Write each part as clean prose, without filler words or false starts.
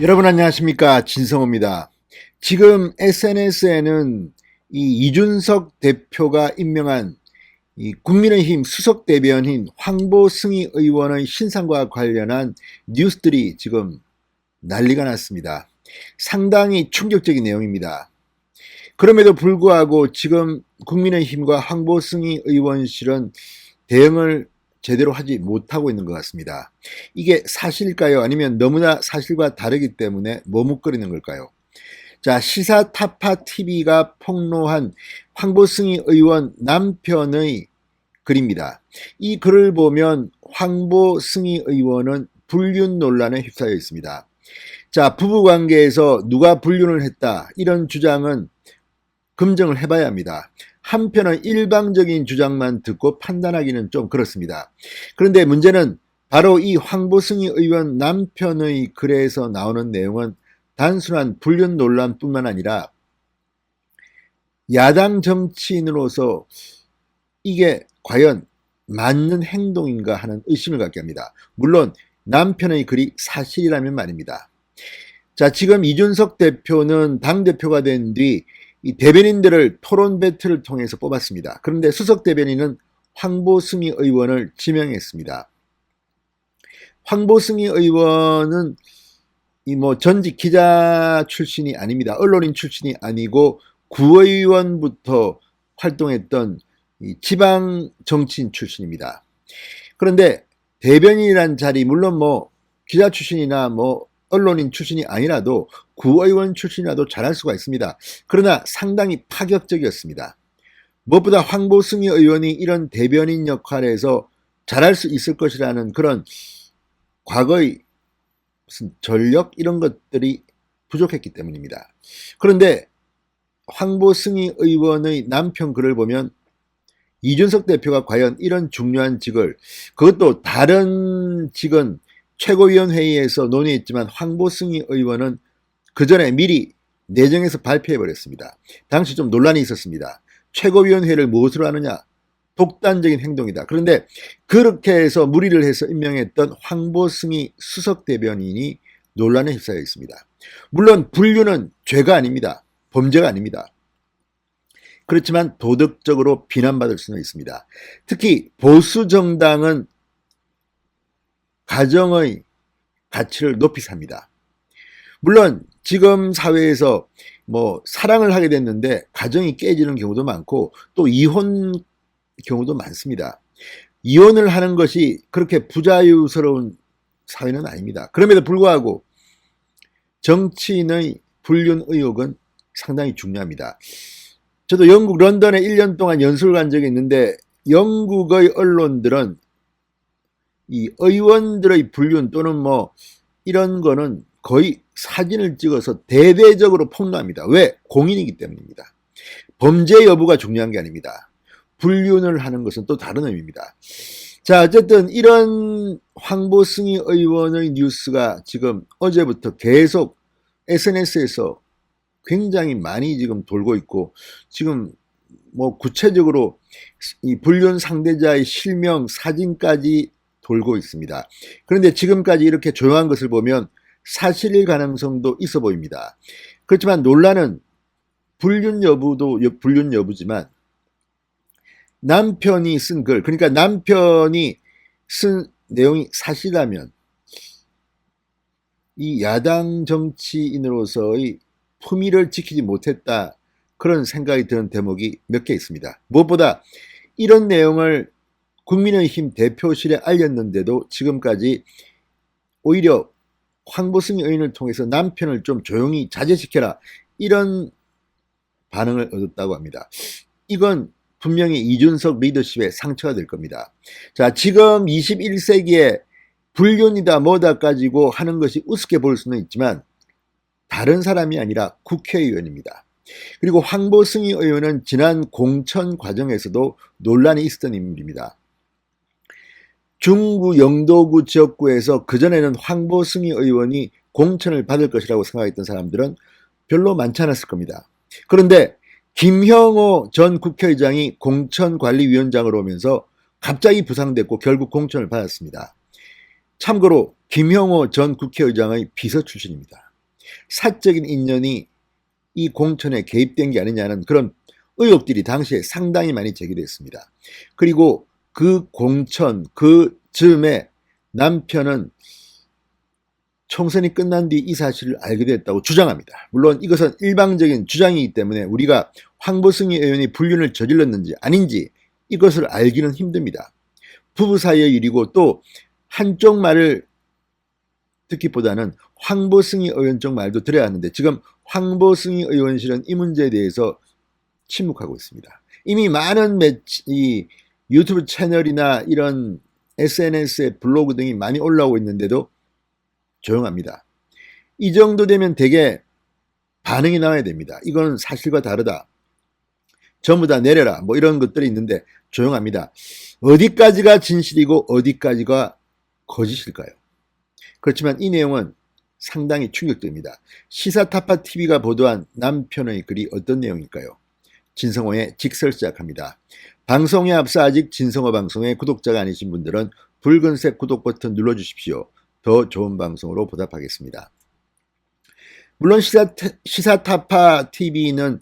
여러분 안녕하십니까, 진성호입니다. 지금 SNS에는 이 이준석 대표가 임명한 이 국민의힘 수석 대변인 황보승희 의원의 신상과 관련한 뉴스들이 지금 난리가 났습니다. 상당히 충격적인 내용입니다. 그럼에도 불구하고 지금 국민의힘과 황보승희 의원실은 대응을 제대로 하지 못하고 있는 것 같습니다. 이게 사실일까요? 아니면 너무나 사실과 다르기 때문에 머뭇거리는 걸까요? 자, 시사타파TV가 폭로한 황보승희 의원 남편의 글입니다. 이 글을 보면 황보승희 의원은 불륜 논란에 휩싸여 있습니다. 자, 부부관계에서 누가 불륜을 했다, 이런 주장은 검증을 해봐야 합니다. 한편은 일방적인 주장만 듣고 판단하기는 좀 그렇습니다. 그런데 문제는 바로 이 황보승희 의원 남편의 글에서 나오는 내용은 단순한 불륜 논란뿐만 아니라 야당 정치인으로서 이게 과연 맞는 행동인가 하는 의심을 갖게 합니다. 물론 남편의 글이 사실이라면 말입니다. 자, 지금 이준석 대표는 당대표가 된 뒤 이 대변인들을 토론 배틀을 통해서 뽑았습니다. 그런데 수석 대변인은 황보승희 의원을 지명했습니다. 황보승희 의원은 이 전직 기자 출신이 아닙니다. 언론인 출신이 아니고 구의원부터 활동했던 이 지방 정치인 출신입니다. 그런데 대변인이란 자리, 물론 기자 출신이나 언론인 출신이 아니라도 구의원 출신이라도 잘할 수가 있습니다. 그러나 상당히 파격적이었습니다. 무엇보다 황보승희 의원이 이런 대변인 역할에서 잘할 수 있을 것이라는 그런 과거의 무슨 전력 이런 것들이 부족했기 때문입니다. 그런데 황보승희 의원의 남편 글을 보면 이준석 대표가 과연 이런 중요한 직을, 그것도 다른 직은 최고위원회의에서 논의했지만 황보승희 의원은 그 전에 미리 내정해서 발표해버렸습니다. 당시 좀 논란이 있었습니다. 최고위원회를 무엇으로 하느냐? 독단적인 행동이다. 그런데 그렇게 해서 무리를 해서 임명했던 황보승희 수석 대변인이 논란에 휩싸여 있습니다. 물론 불륜은 죄가 아닙니다. 범죄가 아닙니다. 그렇지만 도덕적으로 비난받을 수는 있습니다. 특히 보수 정당은 가정의 가치를 높이 삽니다. 물론 지금 사회에서 사랑을 하게 됐는데 가정이 깨지는 경우도 많고 또 이혼 경우도 많습니다. 이혼을 하는 것이 그렇게 부자유스러운 사회는 아닙니다. 그럼에도 불구하고 정치인의 불륜 의혹은 상당히 중요합니다. 저도 영국 런던에 1년 동안 연수를 간 적이 있는데 영국의 언론들은 이 의원들의 불륜 또는 이런 거는 거의 사진을 찍어서 대대적으로 폭로합니다. 왜? 공인이기 때문입니다. 범죄 여부가 중요한 게 아닙니다. 불륜을 하는 것은 또 다른 의미입니다. 자, 어쨌든 이런 황보승희 의원의 뉴스가 지금 어제부터 계속 SNS에서 굉장히 많이 지금 돌고 있고, 지금 구체적으로 이 불륜 상대자의 실명, 사진까지 돌고 있습니다. 그런데 지금까지 이렇게 조용한 것을 보면 사실일 가능성도 있어 보입니다. 그렇지만 논란은 불륜 여부지만 남편이 쓴 글, 그러니까 남편이 쓴 내용이 사실이라면 이 야당 정치인으로서의 품위를 지키지 못했다, 그런 생각이 드는 대목이 몇 개 있습니다. 무엇보다 이런 내용을 국민의힘 대표실에 알렸는데도 지금까지 오히려 황보승희 의원을 통해서 남편을 좀 조용히 자제시켜라, 이런 반응을 얻었다고 합니다. 이건 분명히 이준석 리더십의 상처가 될 겁니다. 자, 지금 21세기에 불륜이다 뭐다 가지고 하는 것이 우습게 보일 수는 있지만 다른 사람이 아니라 국회의원입니다. 그리고 황보승희 의원은 지난 공천 과정에서도 논란이 있었던 인물입니다. 중구 영도구 지역구에서 그전에는 황보승희 의원이 공천을 받을 것이라고 생각했던 사람들은 별로 많지 않았을 겁니다. 그런데 김형호 전 국회의장이 공천관리위원장으로 오면서 갑자기 부상됐고 결국 공천을 받았습니다. 참고로 김형호 전 국회의장의 비서 출신입니다. 사적인 인연이 이 공천에 개입된 게 아니냐는 그런 의혹들이 당시에 상당히 많이 제기됐습니다. 그리고 그 공천 그 즈음에 남편은 총선이 끝난 뒤 이 사실을 알게 됐다고 주장합니다. 물론 이것은 일방적인 주장이기 때문에 우리가 황보승희 의원이 불륜을 저질렀는지 아닌지 이것을 알기는 힘듭니다. 부부 사이의 일이고 또 한쪽 말을 듣기보다는 황보승희 의원 쪽 말도 들어야 하는데 지금 황보승희 의원실은 이 문제에 대해서 침묵하고 있습니다. 이미 많은 이 유튜브 채널이나 이런 SNS에 블로그 등이 많이 올라오고 있는데도 조용합니다. 이 정도 되면 되게 반응이 나와야 됩니다. 이건 사실과 다르다. 전부 다 내려라. 뭐 이런 것들이 있는데 조용합니다. 어디까지가 진실이고 어디까지가 거짓일까요? 그렇지만 이 내용은 상당히 충격적입니다. 시사타파TV가 보도한 남편의 글이 어떤 내용일까요? 진성호의 직설 시작합니다. 방송에 앞서 아직 진성호 방송의 구독자가 아니신 분들은 붉은색 구독 버튼 눌러주십시오. 더 좋은 방송으로 보답하겠습니다. 물론 시사타파TV는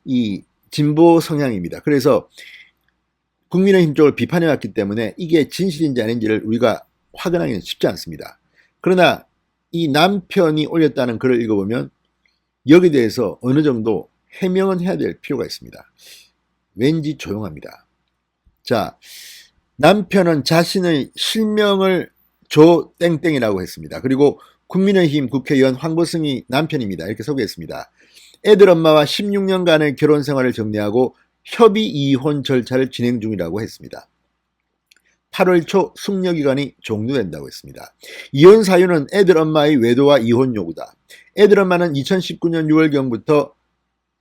이 진보 성향입니다. 그래서 국민의힘 쪽을 비판해왔기 때문에 이게 진실인지 아닌지를 우리가 확인하기는 쉽지 않습니다. 그러나 이 남편이 올렸다는 글을 읽어보면 여기에 대해서 어느 정도 해명은 해야 될 필요가 있습니다. 왠지 조용합니다. 자, 남편은 자신의 실명을 조땡땡이라고 했습니다. 그리고 국민의힘 국회의원 황보승희 남편입니다. 이렇게 소개했습니다. 애들 엄마와 16년간의 결혼 생활을 정리하고 협의 이혼 절차를 진행 중이라고 했습니다. 8월 초 숙려기간이 종료된다고 했습니다. 이혼 사유는 애들 엄마의 외도와 이혼 요구다. 애들 엄마는 2019년 6월경부터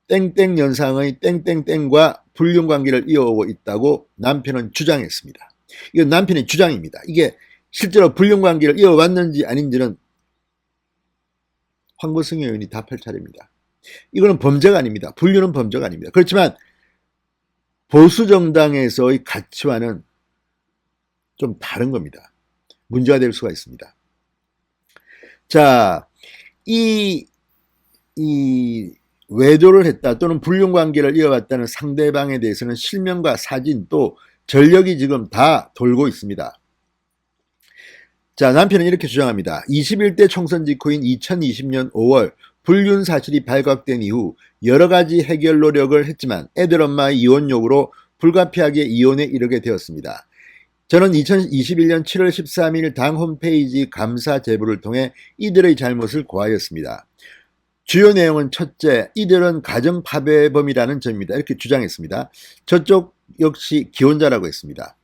땡땡 연상의 땡땡땡과 불륜 관계를 이어오고 있다고 남편은 주장했습니다. 이건 남편의 주장입니다. 이게 실제로 불륜 관계를 이어왔는지 아닌지는 황보승희 의원이 답할 차례입니다. 이거는 범죄가 아닙니다. 불륜은 범죄가 아닙니다. 그렇지만 보수 정당에서의 가치와는 좀 다른 겁니다. 문제가 될 수가 있습니다. 자, 이 외도를 했다 또는 불륜 관계를 이어왔다는 상대방에 대해서는 실명과 사진 또 전력이 지금 다 돌고 있습니다. 자, 남편은 이렇게 주장합니다. 21대 총선 직후인 2020년 5월 불륜 사실이 발각된 이후 여러 가지 해결 노력을 했지만 애들 엄마의 이혼 요구로 불가피하게 이혼에 이르게 되었습니다. 저는 2021년 7월 13일 당 홈페이지 감사 제보를 통해 이들의 잘못을 고하였습니다. 주요 내용은 첫째, 이들은 가정 파괴범이라는 점입니다. 이렇게 주장했습니다. 저쪽 역시 기혼자라고 했습니다.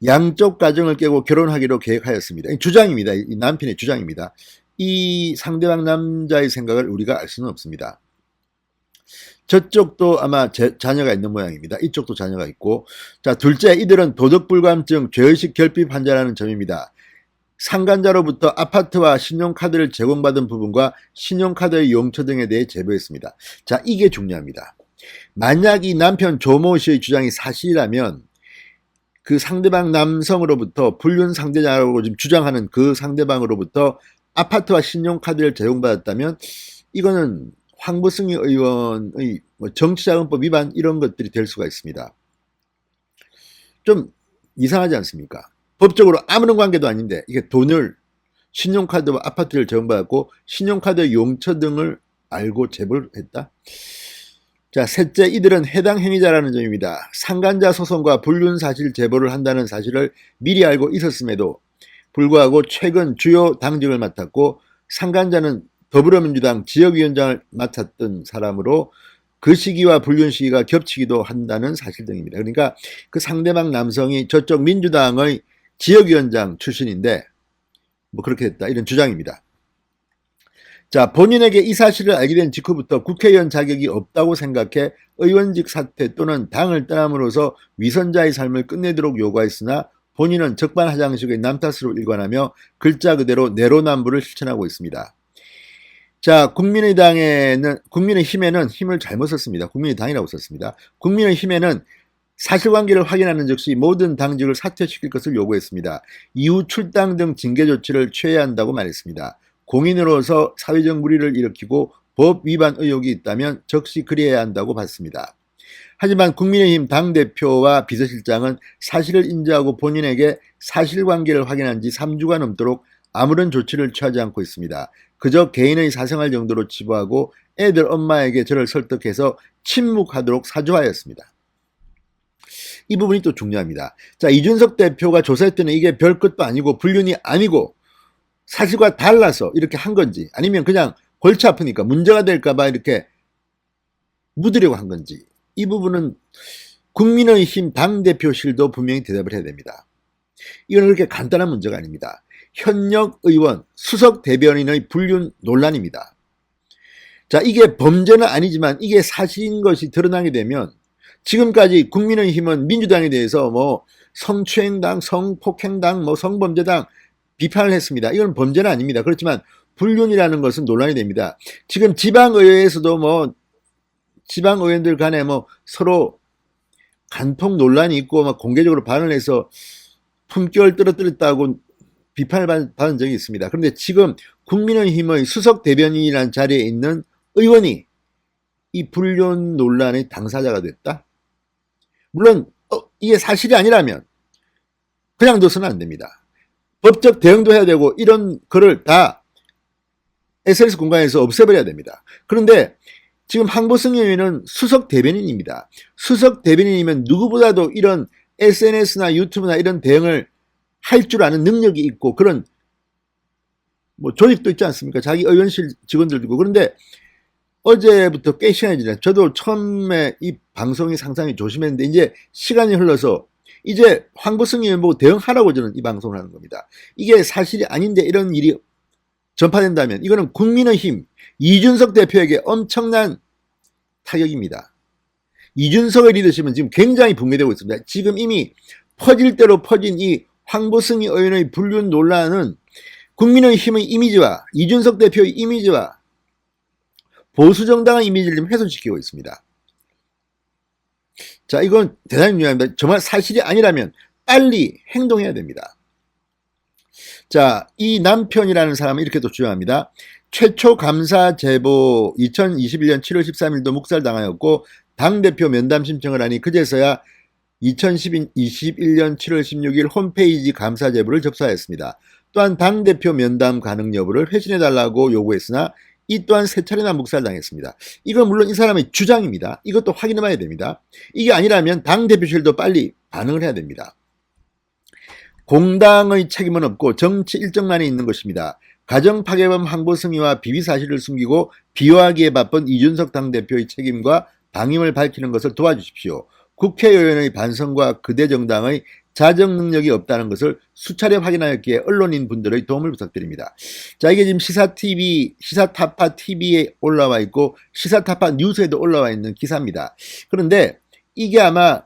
양쪽 가정을 깨고 결혼하기로 계획하였습니다. 주장입니다. 이 남편의 주장입니다. 이 상대방 남자의 생각을 우리가 알 수는 없습니다. 저쪽도 아마 자녀가 있는 모양입니다. 이쪽도 자녀가 있고. 자, 둘째, 이들은 도덕불감증, 죄의식 결핍 환자라는 점입니다. 상간자로부터 아파트와 신용카드를 제공받은 부분과 신용카드의 용처 등에 대해 제보했습니다. 자, 이게 중요합니다. 만약 이 남편 조모 씨의 주장이 사실이라면 그 상대방 남성으로부터 불륜 상대자라고 지금 주장하는 그 상대방으로부터 아파트와 신용카드를 제공받았다면 이거는 황보승희 의원의 정치자금법 위반 이런 것들이 될 수가 있습니다. 좀 이상하지 않습니까? 법적으로 아무런 관계도 아닌데 이게 돈을 신용카드와 아파트를 제공받았고 신용카드의 용처 등을 알고 제보를 했다? 자, 셋째, 이들은 해당 행위자라는 점입니다. 상간자 소송과 불륜 사실 제보를 한다는 사실을 미리 알고 있었음에도 불구하고 최근 주요 당직을 맡았고 상간자는 더불어민주당 지역위원장을 맡았던 사람으로 그 시기와 불륜 시기가 겹치기도 한다는 사실 등입니다. 그러니까 그 상대방 남성이 저쪽 민주당의 지역위원장 출신인데 뭐 그렇게 됐다 이런 주장입니다. 자, 본인에게 이 사실을 알게 된 직후부터 국회의원 자격이 없다고 생각해 의원직 사퇴 또는 당을 떠남으로써 위선자의 삶을 끝내도록 요구했으나 본인은 적반하장식의 남탓으로 일관하며 글자 그대로 내로남불을 실천하고 있습니다. 자, 국민의힘에는 힘을 잘못 썼습니다. 국민의당이라고 썼습니다. 국민의힘에는 사실관계를 확인하는 즉시 모든 당직을 사퇴시킬 것을 요구했습니다. 이후 출당 등 징계 조치를 취해야 한다고 말했습니다. 공인으로서 사회적 물의를 일으키고 법 위반 의혹이 있다면 적시 그리해야 한다고 봤습니다. 하지만 국민의힘 당대표와 비서실장은 사실을 인지하고 본인에게 사실관계를 확인한 지 3주가 넘도록 아무런 조치를 취하지 않고 있습니다. 그저 개인의 사생활 정도로 치부하고 애들 엄마에게 저를 설득해서 침묵하도록 사주하였습니다. 이 부분이 또 중요합니다. 자, 이준석 대표가 조사할 때는 이게 별 것도 아니고 불륜이 아니고 사실과 달라서 이렇게 한 건지, 아니면 그냥 골치 아프니까 문제가 될까봐 이렇게 묻으려고 한 건지, 이 부분은 국민의힘 당대표실도 분명히 대답을 해야 됩니다. 이건 그렇게 간단한 문제가 아닙니다. 현역 의원, 수석 대변인의 불륜 논란입니다. 자, 이게 범죄는 아니지만 이게 사실인 것이 드러나게 되면, 지금까지 국민의힘은 민주당에 대해서 뭐 성추행당, 성폭행당, 뭐 성범죄당 비판을 했습니다. 이건 범죄는 아닙니다. 그렇지만 불륜이라는 것은 논란이 됩니다. 지금 지방의회에서도 뭐 지방의원들 간에 뭐 서로 간통 논란이 있고 막 공개적으로 발언을 해서 품격을 떨어뜨렸다고 비판을 받은 적이 있습니다. 그런데 지금 국민의힘의 수석 대변인이라는 자리에 있는 의원이 이 불륜 논란의 당사자가 됐다? 물론 이게 사실이 아니라면 그냥 둬서는 안 됩니다. 법적 대응도 해야 되고 이런 글을 다 SNS 공간에서 없애버려야 됩니다. 그런데 지금 황보승 의원은 수석 대변인입니다. 수석 대변인이면 누구보다도 이런 SNS나 유튜브나 이런 대응을 할 줄 아는 능력이 있고 그런 뭐 조직도 있지 않습니까? 자기 의원실 직원들도 있고. 그런데 어제부터 꽤 시간이 지났어요. 저도 처음에 이 방송이 상당히 조심했는데 이제 시간이 흘러서 이제 황보승 의원 보고 대응하라고 저는 이 방송을 하는 겁니다. 이게 사실이 아닌데 이런 일이 전파된다면 이거는 국민의힘 이준석 대표에게 엄청난 타격입니다. 이준석의 리더십은 지금 굉장히 붕괴되고 있습니다. 지금 이미 퍼질 대로 퍼진 이 황보승 의원의 불륜 논란은 국민의힘의 이미지와 이준석 대표의 이미지와 보수정당의 이미지를 좀 훼손시키고 있습니다. 자, 이건 대단히 중요합니다. 정말 사실이 아니라면 빨리 행동해야 됩니다. 자, 이 남편이라는 사람은 이렇게 또 주장합니다. 최초 감사 제보 2021년 7월 13일도 묵살당하였고 당대표 면담 신청을 하니 그제서야 2021년 7월 16일 홈페이지 감사 제보를 접수하였습니다. 또한 당대표 면담 가능 여부를 회신해달라고 요구했으나 이 또한 세 차례나 묵살당했습니다. 이건 물론 이 사람의 주장입니다. 이것도 확인해봐야 됩니다. 이게 아니라면 당대표실도 빨리 반응을 해야 됩니다. 공당의 책임은 없고 정치 일정만이 있는 것입니다. 가정파괴범 황보승이와 비위사실을 숨기고 비호하기에 바쁜 이준석 당대표의 책임과 방임을 밝히는 것을 도와주십시오. 국회의원의 반성과 그대 정당의 자정 능력이 없다는 것을 수차례 확인하였기에 언론인 분들의 도움을 부탁드립니다. 자, 이게 지금 시사TV, 시사타파 TV에 올라와 있고 시사타파 뉴스에도 올라와 있는 기사입니다. 그런데 이게 아마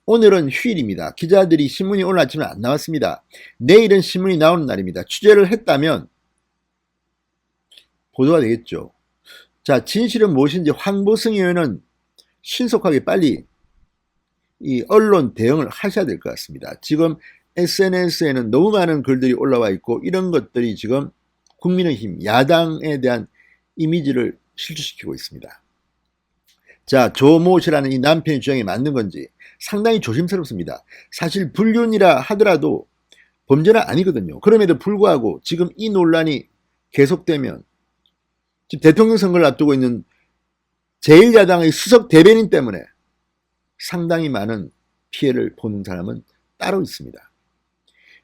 오늘은 휴일입니다. 기자들이 신문이 오늘 아침에 안 나왔습니다. 내일은 신문이 나오는 날입니다. 취재를 했다면 보도가 되겠죠. 자, 진실은 무엇인지 황보승 의원은 신속하게 빨리 이 언론 대응을 하셔야 될 것 같습니다. 지금 SNS에는 너무 많은 글들이 올라와 있고 이런 것들이 지금 국민의힘 야당에 대한 이미지를 실추시키고 있습니다. 자, 조모 씨라는 이 남편의 주장이 맞는 건지 상당히 조심스럽습니다. 사실 불륜이라 하더라도 범죄는 아니거든요. 그럼에도 불구하고 지금 이 논란이 계속되면 지금 대통령 선거를 앞두고 있는 제1야당의 수석 대변인 때문에 상당히 많은 피해를 보는 사람은 따로 있습니다.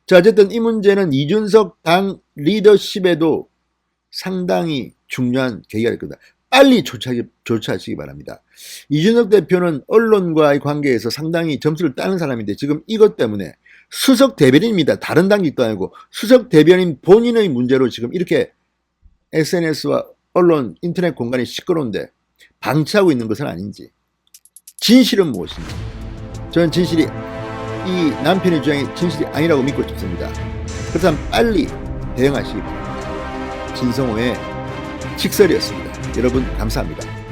자, 어쨌든 이 문제는 이준석 당 리더십에도 상당히 중요한 계기가 될 겁니다. 빨리 조치하시기 바랍니다. 이준석 대표는 언론과의 관계에서 상당히 점수를 따는 사람인데 지금 이것 때문에 수석 대변인입니다. 다른 당직도 아니고 수석 대변인 본인의 문제로 지금 이렇게 SNS와 언론, 인터넷 공간이 시끄러운데 방치하고 있는 것은 아닌지, 진실은 무엇인지, 저는 진실이 이 남편의 주장이 진실이 아니라고 믿고 싶습니다. 그렇다면 빨리 대응하시기 바랍니다. 진성호의 직설이었습니다. 여러분 감사합니다.